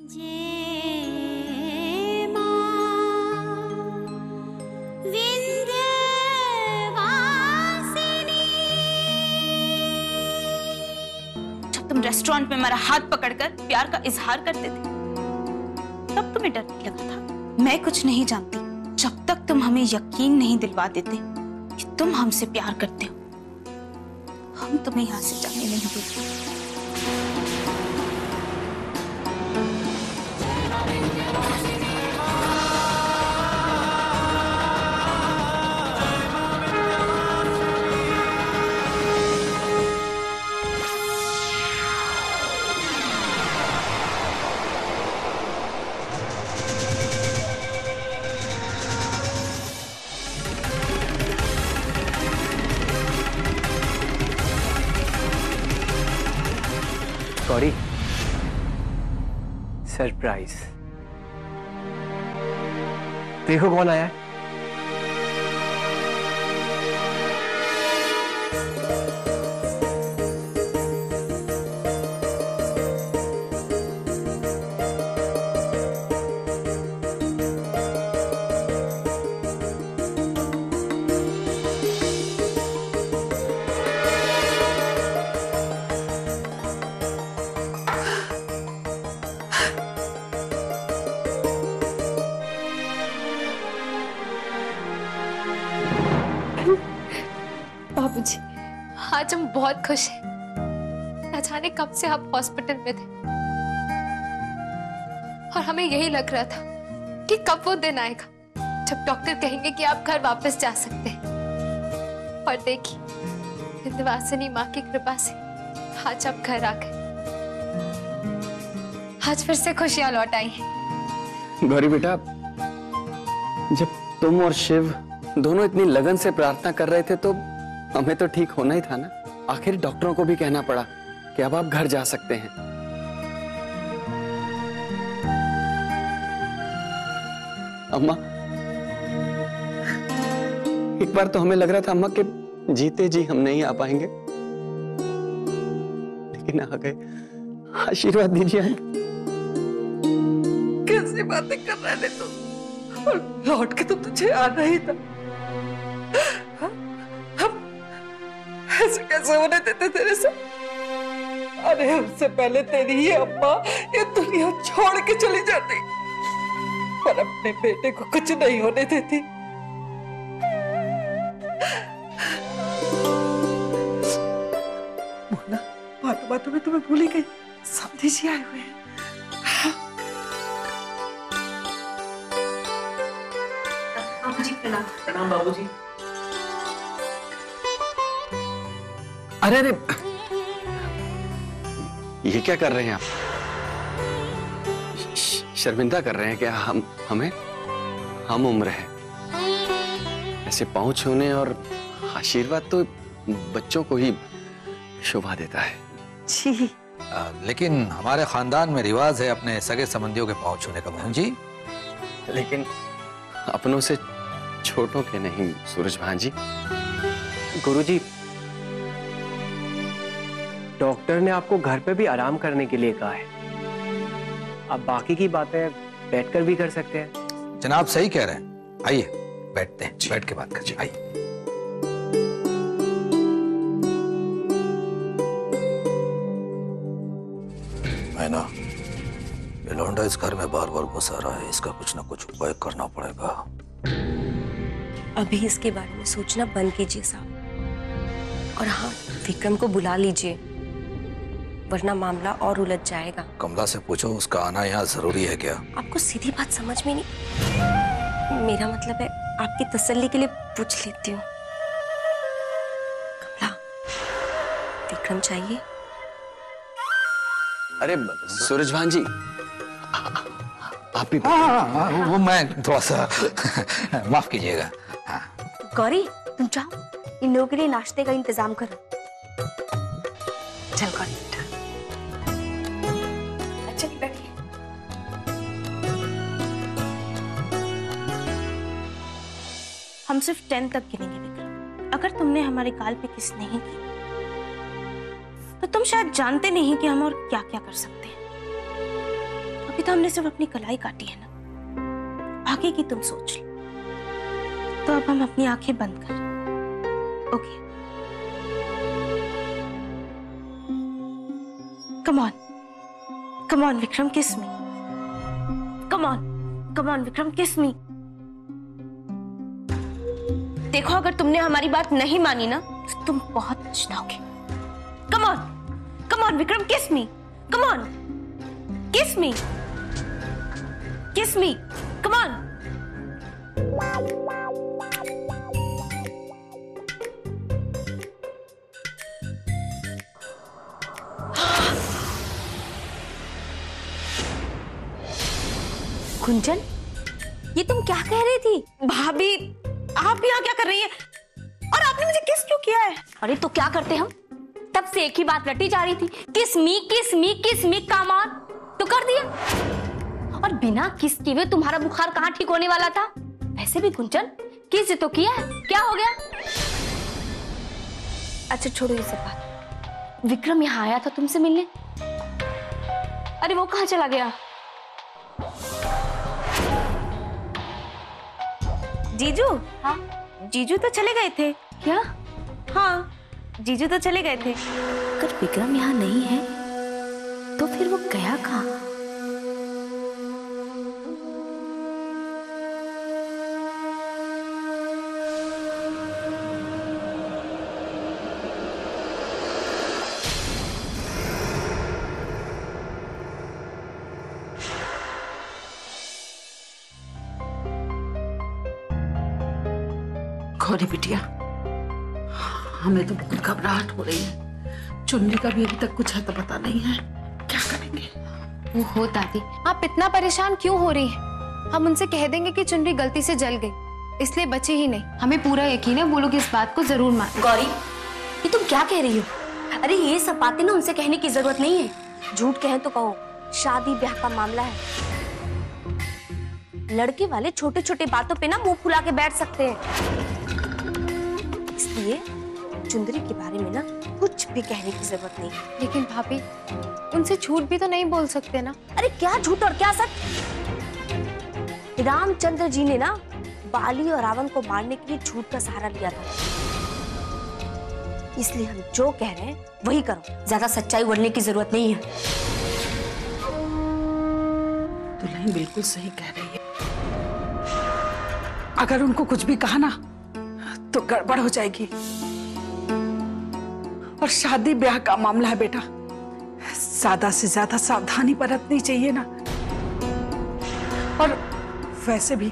जब तुम रेस्टोरेंट में मेरा हाथ पकड़कर प्यार का इजहार करते थे तब तुम्हें डर नहीं लगा था। मैं कुछ नहीं जानती जब तक तुम हमें यकीन नहीं दिलवा देते कि तुम हमसे प्यार करते हो, हम तुम्हें यहां से जाने नहीं देते। गौरी, सरप्राइज। देखो कौन आया है। बाबूजी, आज हम बहुत खुश हैं। न जाने कब से आप हॉस्पिटल में थे और हमें यही लग रहा था कि कब वो दिन आएगा जब डॉक्टर कहेंगे कि आप घर वापस जा सकते हैं। और देखिए, विंध्यवासिनी माँ की कृपा से आज आप घर आ गए। आज फिर से खुशियां लौट आई हैं। गौरी बेटा, जब तुम और शिव दोनों इतनी लगन से प्रार्थना कर रहे थे तो हमें तो ठीक होना ही था ना। आखिर डॉक्टरों को भी कहना पड़ा कि अब आप घर जा सकते हैं। अम्मा, एक बार तो हमें लग रहा था अम्मा कि जीते जी हम नहीं आ पाएंगे, लेकिन आ गए। आशीर्वाद दीजिए। कैसी बातें कर रहे थे तुम, और लौट के तो तुझे आना ही था। ऐसे कैसे होने देते तेरे साथ। अरे हमसे पहले तेरी ही अम्मा ये दुनिया छोड़ के चली जाती, पर अपने बेटे को कुछ नहीं होने देती। मोना, बातों बातों में तुम्हें भूल ही गई, समझी जी आए हुए हैं। बाबूजी प्रणाम। प्रणाम बाबूजी। अरे अरे, ये क्या कर रहे हैं आप? शर्मिंदा कर रहे हैं क्या हमें? हम उम्र है, ऐसे पांव छूने और आशीर्वाद तो बच्चों को ही शोभा देता है। जी, लेकिन हमारे खानदान में रिवाज है अपने सगे संबंधियों के पांव छूने का, बहन जी। लेकिन अपनों से छोटों के नहीं सूरज भांजी। गुरुजी, डॉक्टर ने आपको घर पे भी आराम करने के लिए कहा है। आप बाकी की बातें बैठकर भी कर सकते हैं। जनाब सही कह रहे हैं, आइए बैठते हैं, बैठ के बात करते हैं। आइए। मैना, ये लौंडा इस घर में बार बार घुस रहा है, इसका कुछ ना कुछ उपाय करना पड़ेगा। अभी इसके बारे में सोचना बंद कीजिए साहब, और हाँ, विक्रम को बुला लीजिए, वरना मामला और उलझ जाएगा। कमला से पूछो उसका आना यहाँ जरूरी है क्या? आपको सीधी बात समझ में नहीं। मेरा मतलब है, आपकी तसल्ली के लिए पूछ लेती हूँ। कमला, विक्रम चाहिए? अरे सूरज भांजी, आप भी। वो मैं थोड़ा सा माफ कीजिएगा। गौरी, तुम जाओ, इन लोगों के लिए नाश्ते का इंतजाम करो। चल गौरी बेटा। अच्छा बैठिए। हम सिर्फ 10 तक गिनेंगे विक्रम। अगर तुमने हमारे गाल पे किस नहीं की तो तुम शायद जानते नहीं कि हम और क्या क्या कर सकते हैं। अभी तो हमने सिर्फ अपनी कलाई काटी है ना, आगे की तुम सोच लो। तो अब हम अपनी आंखें बंद कर, ओके? कम ऑन विक्रम, किस मी। कम ऑन विक्रम, किस मी। देखो, अगर तुमने हमारी बात नहीं मानी ना तो तुम बहुत पछताओगे। कम ऑन विक्रम, किस मी। कम ऑन, किस मी, कम ऑन। कुंजन, ये तुम क्या कह रही थी? भाभी, आप यहाँ क्या कर रही हैं? और आपने मुझे किस क्यों किया है? अरे तो क्या करते हम? तब से एक ही बात रटी जा रही थी, किस मी काम ऑन, तो कर दिया। और बिना किस किए हुए तुम्हारा बुखार कहाँ ठीक होने वाला था? वैसे भी कुंजन, किस तो किया है, क्या हो गया? अच्छा छोड़ो ये सब बात। विक्रम यहाँ आया था तुमसे मिलने, अरे वो कहाँ चला गया? जीजू? हाँ, जीजू तो चले गए थे। क्या? हाँ, जीजू तो चले गए थे। अगर विक्रम यहाँ नहीं है तो फिर वो गया कहाँ? गौरी बिटिया, हमें तो बहुत घबराहट हो रही है। चुन्नी का भी अभी तक कुछ अता पता नहीं है, क्या करेंगे? वो हो दादी, आप इतना परेशान क्यों हो रही हैं? हम उनसे कह देंगे कि चुनरी गलती से जल गई, इसलिए बचे ही नहीं। हमें पूरा यकीन है वो लोग इस बात को जरूर मान। गौरी, ये तुम क्या कह रही हो? अरे ये सब बातें ना उनसे कहने की जरूरत नहीं है। झूठ कहें तो कहो, शादी ब्याह का मामला है। लड़के वाले छोटे छोटे बातों पे ना मुंह फुला के बैठ सकते हैं, इसलिए चुंदरी के बारे में ना कुछ भी कहने की जरूरत नहीं है। लेकिन भाभी, उनसे झूठ भी तो नहीं बोल सकते ना। अरे क्या झूठ और क्या सच? रामचंद्र जी ने ना बाली और रावण को मारने के लिए झूठ का सहारा लिया था, इसलिए हम जो कह रहे हैं वही करो, ज्यादा सच्चाई उड़ने की जरूरत नहीं है। दुल्हन बिल्कुल सही कह रही है। अगर उनको कुछ भी कहा ना तो गड़बड़ हो जाएगी। और शादी ब्याह का मामला है बेटा, ज्यादा से ज्यादा सावधानी बरतनी चाहिए ना। और वैसे भी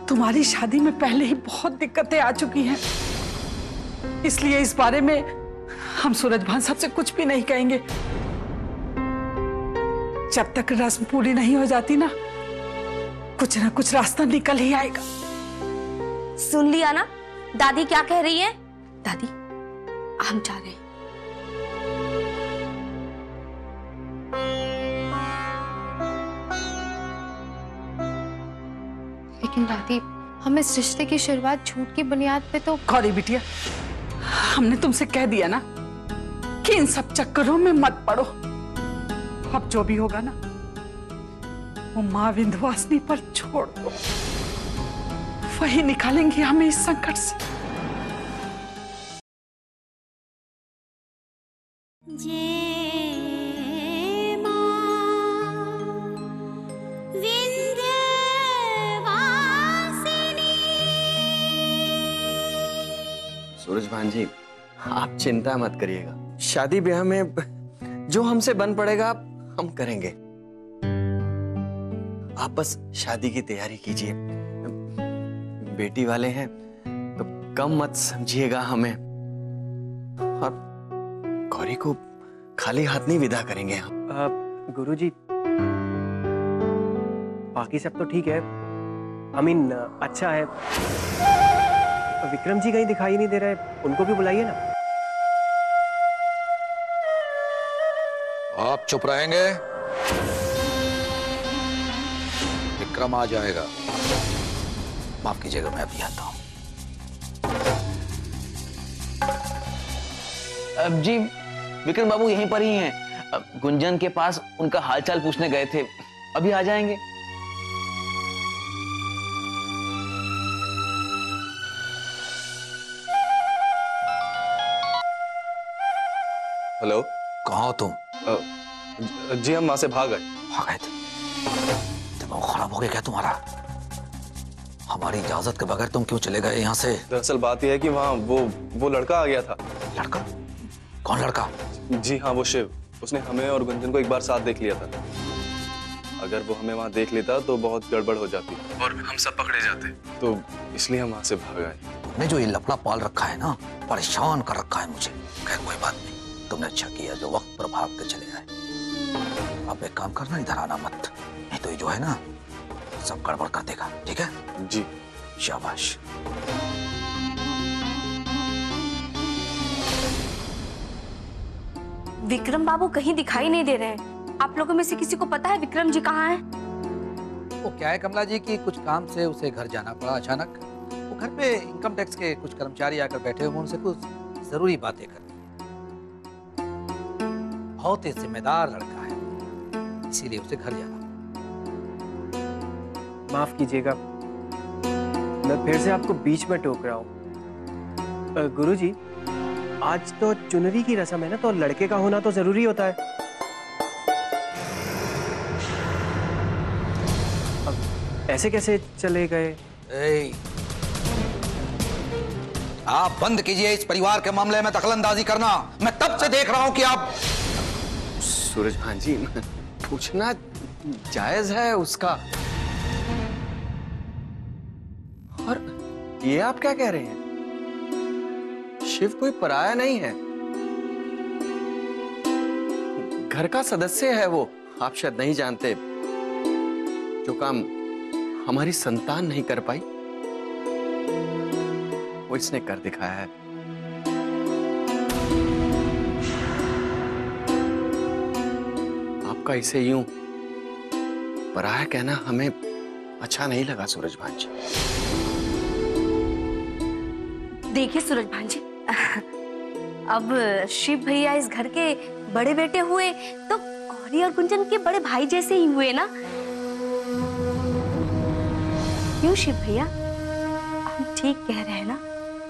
तुम्हारी शादी में पहले ही बहुत दिक्कतें आ चुकी हैं, इसलिए इस बारे में हम सूरजभान सबसे कुछ भी नहीं कहेंगे। जब तक रस्म पूरी नहीं हो जाती ना कुछ रास्ता निकल ही आएगा। सुन लिया ना दादी क्या कह रही है? दादी, हम जा रहे हैं। लेकिन दादी, हम इस रिश्ते की शुरुआत झूठ की बुनियाद पे तो। गौरी बिटिया, हमने तुमसे कह दिया ना कि इन सब चक्करों में मत पड़ो। अब जो भी होगा ना वो माँ विंध्यवासिनी पर छोड़ दो, वही निकालेंगे हमें इस संकट से। सूरजभान जी, आप चिंता मत करिएगा। शादी ब्याह में जो हमसे बन पड़ेगा हम करेंगे। आप बस शादी की तैयारी कीजिए। बेटी वाले हैं तो कम मत समझिएगा हमें, और गौरी को खाली हाथ नहीं विदा करेंगे हम। गुरुजी, बाकी सब तो ठीक है, अच्छा है। विक्रम जी कहीं दिखाई नहीं दे रहे, उनको भी बुलाइए ना। आप चुप रहेंगे? विक्रम आ जाएगा। माफ कीजिएगा, मैं अभी आता हूं। जी, विक्रम बाबू यहीं पर ही हैं। गुंजन के पास उनका हालचाल पूछने गए थे, अभी आ जाएंगे। हेलो। कहाँ हो तुम? जी हम वहां से भाग गए। भाग गए थे? दिमाग खराब हो गया क्या तुम्हारा? हमारी इजाजत के बगैर तुम क्यों चले गए यहाँ से? दरअसल बात यह है कि वहाँ वो लड़का आ गया था। लड़का? कौन लड़का? जी हाँ, वो शिव। उसने हमें और गुंजन को एक बार साथ देख लिया था। अगर वो हमें वहाँ देख लेता तो बहुत गड़बड़ हो जाती और हम सब पकड़े जाते, तो इसलिए हम वहाँ से भाग आए। तुमने जो ये लफड़ा पाल रखा है ना, परेशान कर रखा है मुझे। खैर कोई बात नहीं, तुमने अच्छा किया जो वक्त पर भाग के चले आए। अब एक काम करना, इधर आना मत, नहीं तो ये जो है ना सब गड़बड़ कर देगा। ठीक है? जी। शाबाश। विक्रम बाबू कहीं दिखाई नहीं दे रहे हैं। आप लोगों में से किसी को पता है विक्रम जी कहाँ हैं? वो क्या है कमला जी की कुछ काम से उसे घर जाना पड़ा अचानक। वो घर पे इनकम टैक्स के कुछ कर्मचारी आकर बैठे हुए, उनसे कुछ जरूरी बातें करनी। बहुत ही जिम्मेदार लड़का है, इसीलिए उसे घर जाना। माफ कीजिएगा, मैं फिर से आपको बीच में टोक रहा हूँ। गुरुजी, आज तो चुनरी की रस्म है ना, तो लड़के का होना तो जरूरी होता है। अब ऐसे कैसे चले गए? आप बंद कीजिए इस परिवार के मामले में दखलंदाजी करना। मैं तब से देख रहा हूं कि आप। सूरज भान जी, पूछना जायज है उसका। और ये आप क्या कह रहे हैं? शिव कोई पराया नहीं है, घर का सदस्य है वो। आप शायद नहीं जानते, जो काम हमारी संतान नहीं कर पाई वो इसने कर दिखाया है। आपका इसे यूं पराया कहना हमें अच्छा नहीं लगा सूरज भान जी। देखिए सूरज भान जी, अब शिव भैया इस घर के बड़े बेटे हुए तो गौरी और गुंजन के बड़े भाई जैसे ही हुए ना। क्यों शिव भैया, हम ठीक कह रहे हैं ना?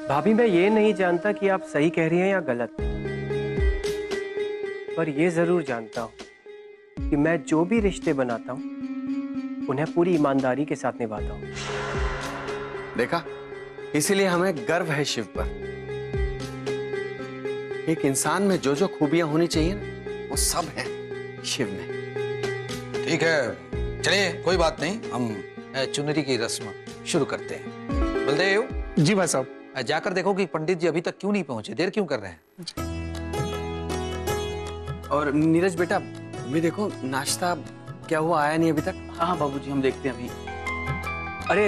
भाभी, मैं ये नहीं जानता कि आप सही कह रही हैं या गलत, पर ये जरूर जानता हूं कि मैं जो भी रिश्ते बनाता हूं उन्हें पूरी ईमानदारी के साथ निभाता हूं। देखा, इसीलिए हमें गर्व है शिव पर। एक इंसान में जो जो खूबियां होनी चाहिए ना, वो सब है शिव में। ठीक है, चलिए कोई बात नहीं, हम चुनरी की रस्म शुरू करते हैं। बलदेव जी भाई साहब। जाकर देखो कि पंडित जी अभी तक क्यों नहीं पहुंचे, देर क्यों कर रहे हैं? और नीरज बेटा, भी देखो नाश्ता क्या हुआ, आया नहीं अभी तक। हाँ बाबूजी, हम देखते हैं अभी। अरे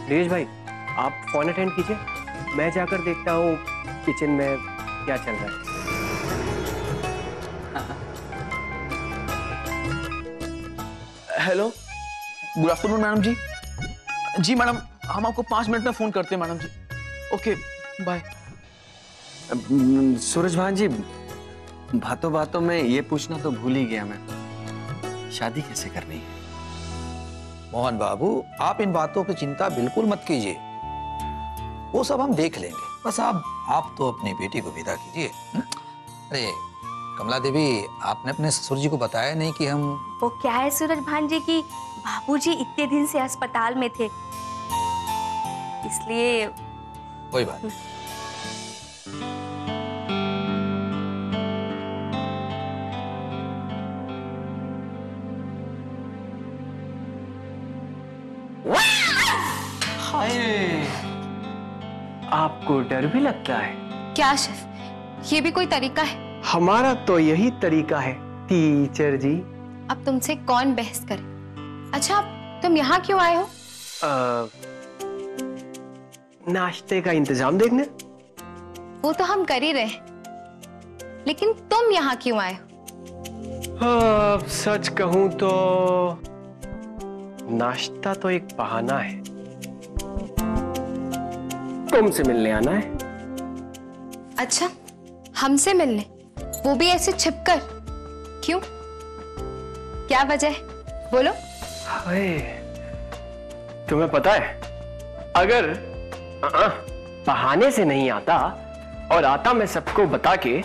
नीरज भाई, आप फोन अटेंड कीजिए, मैं जाकर देखता हूँ किचन में क्या चल रहा है। हेलो, गुड आफ्टरनून मैडम जी। जी मैडम, हम आपको 5 मिनट में फोन करते हैं मैडम जी। Okay bye. सूरज भान जी, बातों बातों में ये पूछना तो भूल ही गया मैं, शादी कैसे करनी है? मोहन बाबू, आप इन बातों की चिंता बिल्कुल मत कीजिए, वो सब हम देख लेंगे। बस आप तो अपनी बेटी को विदा कीजिए। अरे कमला देवी, आपने अपने ससुर जी को बताया नहीं कि हम। वो क्या है सूरज भान जी की बाबूजी इतने दिन से अस्पताल में थे, इसलिए। कोई बात नहीं। आपको डर भी लगता है? क्या शेफ, ये भी कोई तरीका है? हमारा तो यही तरीका है टीचर जी। अब तुमसे कौन बहस करे। अच्छा, तुम यहाँ क्यों आए हो? नाश्ते का इंतजाम देखने। वो तो हम कर ही रहे हैं, लेकिन तुम यहाँ क्यों आए हो? हाँ, सच कहूं तो नाश्ता तो एक बहाना है, तुमसे मिलने आना है। अच्छा, हमसे मिलने, वो भी ऐसे छिपकर? क्यों, क्या वजह है? बोलो। अरे तुम्हें पता है, अगर बहाने से नहीं आता और आता मैं सबको बता के,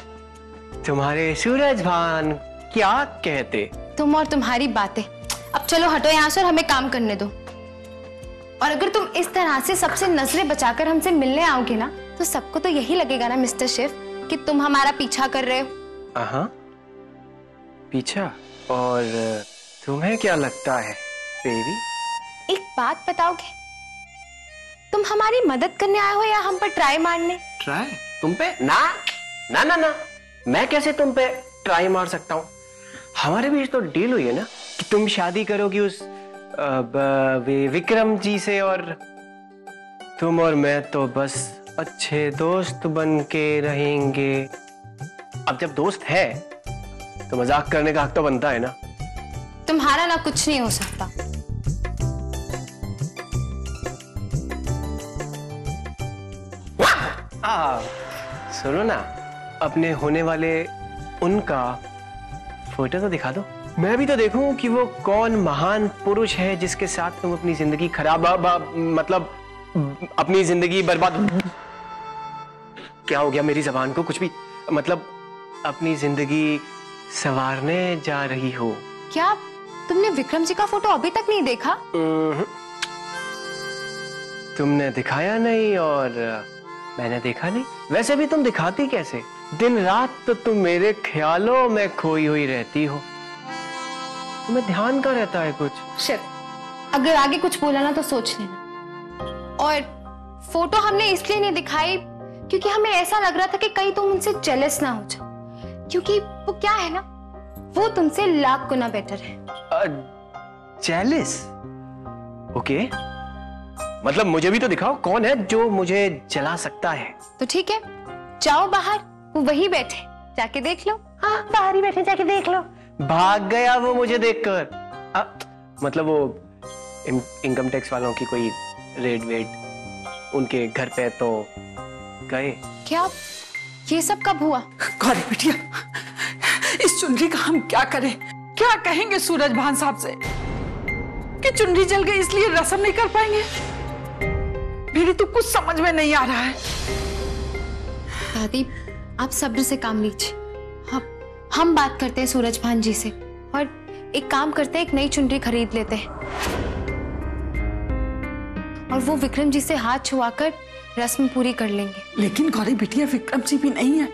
तुम्हारे सूरज भान क्या कहते? तुम और तुम्हारी बातें। अब चलो हटो यहाँ से और हमें काम करने दो। और अगर तुम इस तरह से सबसे नजरें बचाकर हमसे मिलने आओगे ना, तो सबको तो यही लगेगा ना मिस्टर शिव कि तुम हमारा पीछा कर रहे हो। हाँ, पीछा? और तुम्हें क्या लगता है बेबी? एक बात बताओगे, तुम हमारी मदद करने आए हो या हम पर ट्राई मारने? ट्राई? तुम पे? ना ना ना ना, मैं कैसे तुम पे ट्राई मार सकता हूँ? हमारे बीच तो डील हुई है ना कि तुम शादी करोगी उस विक्रम जी से, और तुम और मैं तो बस अच्छे दोस्त बन के रहेंगे। अब जब दोस्त है तो मजाक करने का हक तो बनता है ना। तुम्हारा ना कुछ नहीं हो सकता। सुनो ना, अपने होने वाले उनका फोटो तो दिखा दो, मैं भी तो देखूं कि वो कौन महान पुरुष है जिसके साथ तुम अपनी जिंदगी खराब मतलब अपनी जिंदगी बर्बाद, क्या हो गया मेरी जबान को, कुछ भी, मतलब अपनी जिंदगी संवारने जा रही हो। क्या तुमने विक्रम जी का फोटो अभी तक नहीं देखा? तुमने दिखाया नहीं और मैंने देखा नहीं। वैसे भी तुम दिखाती कैसे? दिन रात तो तुम मेरे ख्यालों में खोई हुई रहती हो। तुम्हें ध्यान का रहता है कुछ? शिव, अगर आगे कुछ बोला ना तो सोच लेना। और फोटो हमने इसलिए नहीं दिखाई क्योंकि हमें ऐसा लग रहा था कि कहीं तुम उनसे जेलस ना हो जाओ, क्योंकि वो क्या है ना, वो तुमसे लाख गुना बेटर है। जेलस? ओके, मतलब मुझे भी तो दिखाओ कौन है जो मुझे जला सकता है। तो ठीक है, जाओ बाहर, वो वही बैठे, जाके देख लो। हाँ, बाहर ही बैठे, जाके देख लो। भाग गया वो मुझे देखकर। मतलब वो इनकम टैक्स वालों की कोई रेड वेड उनके घर पे तो गए। क्या ये सब कब हुआ? गौरी बिटिया, इस चुनरी का हम क्या करें? क्या कहेंगे सूरज भान साहब से कि चुनरी जल गई इसलिए रस्म नहीं कर पाएंगे? मेरी तो कुछ समझ में नहीं आ रहा है। दादी, आप सब्र से काम लीजिए। हम बात करते हैं सूरज भान जी से और एक काम करते हैं, एक नई चुनरी खरीद लेते हैं और वो विक्रम जी से हाथ छुआकर रस्म पूरी कर लेंगे। लेकिन गौरी बिटिया, विक्रम जी भी नहीं है,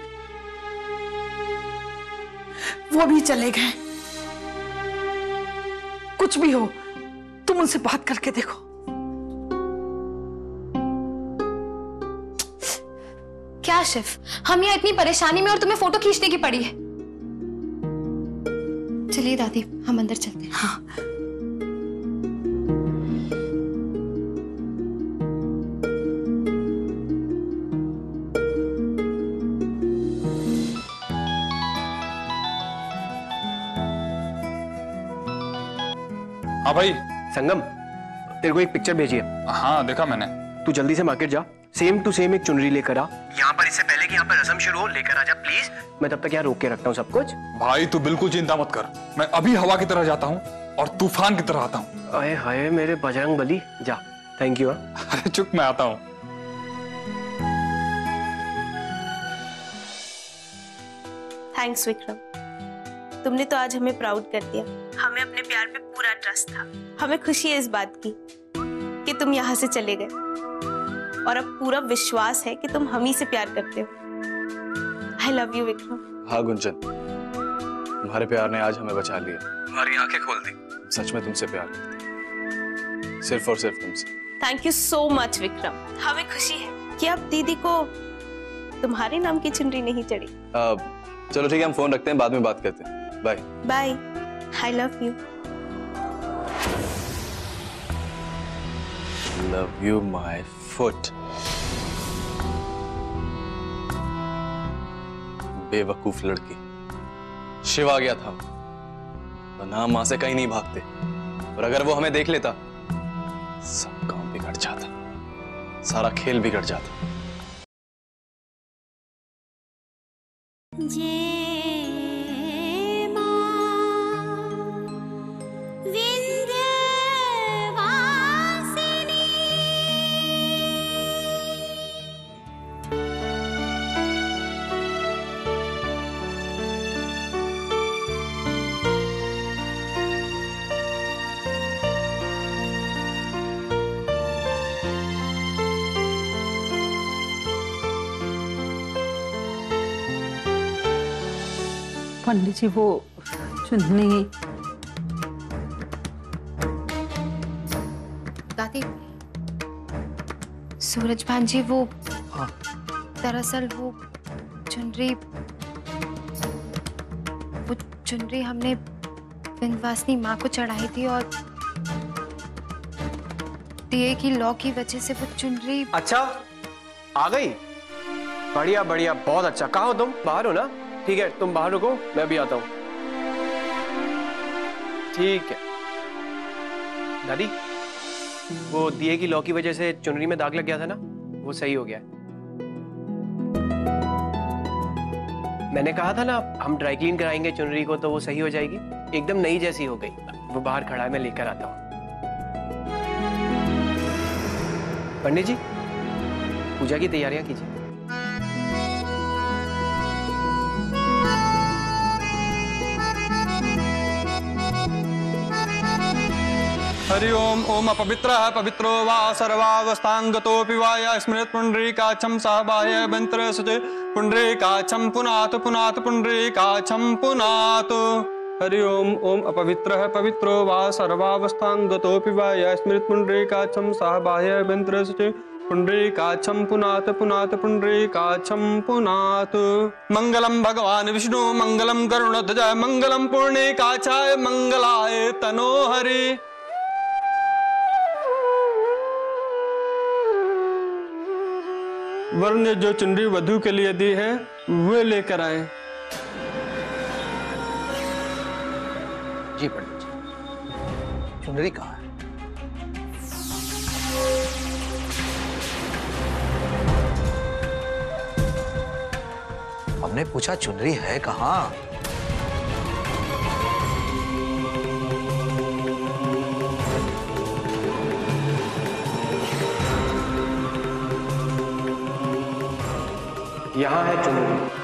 वो भी चले गए। कुछ भी हो, तुम उनसे बात करके देखो। क्या शिव, हम यहाँ इतनी परेशानी में और तुम्हें फोटो खींचने की पड़ी है। चलिए दादी, हम अंदर चलते हैं। हाँ। हाँ भाई। संगम, तेरे को एक पिक्चर भेजी है। हाँ देखा मैंने। तू जल्दी से मार्केट जा, सेम टू सेम एक चुनरी लेकर आ। यहाँ पर इससे पहले कि यहाँ पर रस्म शुरू हो, लेकर आ जा प्लीज। मैं तब तक यहाँ रोक के रखता हूँ सब कुछ। भाई तू बिल्कुल चिंता मत कर, मैं अभी हवा की तरह जाता हूँ और तूफान की तरह आता हूँ। अरे हाय मेरे बजरंग बली, जा। Thank you. अरे चुप, मैं आता हूँ। थैंक्स विक्रम, तुमने तो आज हमें प्राउड कर दिया। हमें अपने प्यार पे पूरा ट्रस्ट था। हमें खुशी है इस बात की कि तुम यहाँ से चले गए और अब पूरा विश्वास है कि तुम हम ही से प्यार करते हो। आई लव यू विक्रम। हाँ गुंजन, तुम्हारे प्यार ने आज हमें बचा लिया, हमारी आंखें खोल दी। सच में तुमसे प्यार करते हैं, सिर्फ और सिर्फ तुमसे। Thank you so much Vikram. हमें खुशी है कि अब दीदी को तुम्हारे नाम की चुनरी नहीं चढ़ी। चलो ठीक है, हम फोन रखते हैं, बाद में बात करते हैं। Bye bye. I love you. Love you my foot. बेवकूफ लड़की, शिव आ गया था, वरना हम वहां से कहीं नहीं भागते। और अगर वो हमें देख लेता, सब काम बिगड़ जाता, सारा खेल बिगड़ जाता। जे मां विन पंडित जी वो चुन्नी। दादी, सूरज भान जी वो हाँ। दरअसल वो चुनरी हमने विंध्यवासिनी माँ को चढ़ाई थी और दिए की लौ की वजह से वो चुनरी। अच्छा, आ गई। बढ़िया बढ़िया, बहुत अच्छा। कहाँ हो तुम? बाहर हो ना? ठीक है, तुम बाहर रुको, मैं भी आता हूँ। ठीक है दादी, वो दिए की लौ की वजह से चुनरी में दाग लग गया था ना, वो सही हो गया है। मैंने कहा था ना हम ड्राई क्लीन कराएंगे चुनरी को तो वो सही हो जाएगी, एकदम नई जैसी हो गई। वो बाहर खड़ा है, मैं लेकर आता हूँ। पंडित जी, पूजा की तैयारियां कीजिए। हरि ओम। ओम अपवित्रः पवित्रो वा सर्वावस्थांगतोऽपि वा या स्मृत पुंडरीकाक्षं सहबाह्य बंत्रसते पुंडरीकाक्षं पुनातु पुनातु पुंडरीकाक्षं पुनातु। हरि ओम। ओम अपवित्रः पवित्रो वा सर्वावस्थांगतोऽपि वा या स्मृत पुंडरीकाक्षं सहबाह्य बंत्रसते पुंडरीकाक्षं पुनातु पुनातु पुंडरीकाक्षं पुनातु। मंगलम भगवान विष्णु मंगलम गरुड़ध्वज मंगलम पुंडरीकाक्षाय मंगलाय तनोहरि। वरुण ने जो चुनरी वधू के लिए दी है वे लेकर आए। जी पंडित जी, चुनरी कहाँ है? हमने पूछा चुनरी है कहाँ? यहाँ है चुनरी।